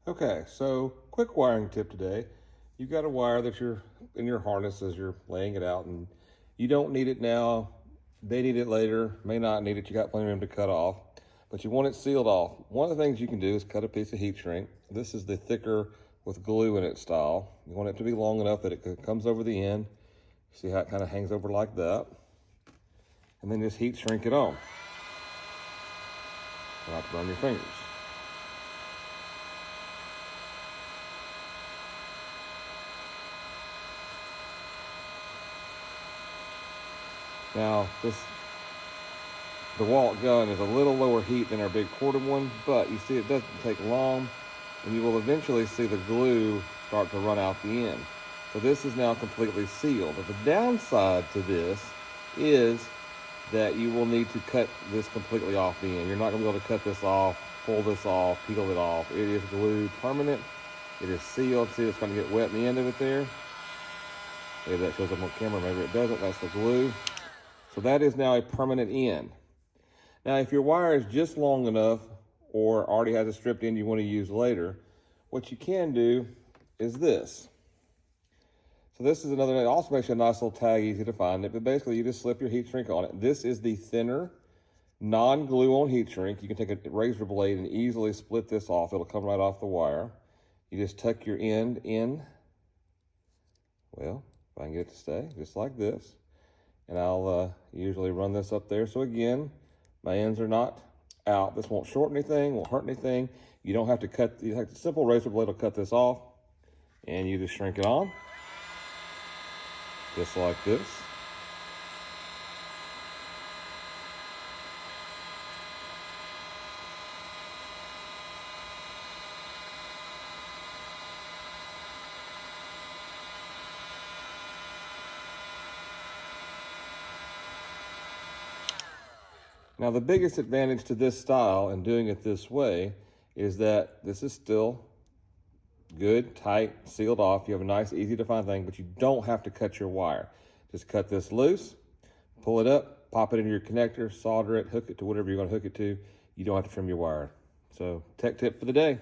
Okay, so quick wiring tip today. You've got a wire that you're in your harness as you're laying it out, and you don't need it now. They need it later, may not need it. You got plenty of room to cut off, but you want it sealed off. One of the things you can do is cut a piece of heat shrink. This is the thicker with glue in it style. You want it to be long enough that it comes over the end. See how it kind of hangs over like that? And then just heat shrink it on. Not to burn your fingers. Now, the DeWalt gun is a little lower heat than our big corded one, but you see it doesn't take long, and you will eventually see the glue start to run out the end. So this is now completely sealed. But the downside to this is that you will need to cut this completely off the end. You're not gonna be able to cut this off, pull this off, peel it off. It is glued permanent. It is sealed. See, it's gonna get wet in the end of it there. Maybe that shows up on camera, maybe it doesn't. That's the glue. So that is now a permanent end. Now, if your wire is just long enough or already has a stripped end you want to use later, what you can do is this. So this is another, it also makes you a nice little tag, easy to find it, but basically you just slip your heat shrink on it. This is the thinner, non-glue on heat shrink. You can take a razor blade and easily split this off. It'll come right off the wire. You just tuck your end in, well, if I can get it to stay, just like this. And I'll usually run this up there. So again, my ends are not out. This won't short anything, won't hurt anything. You don't have to cut, you have a simple razor blade will cut this off, and you just shrink it on, just like this. Now, the biggest advantage to this style and doing it this way is that this is still good, tight, sealed off. You have a nice, easy to find thing, but you don't have to cut your wire. Just cut this loose, pull it up, pop it into your connector, solder it, hook it to whatever you're going to hook it to. You don't have to trim your wire. So, tech tip for the day.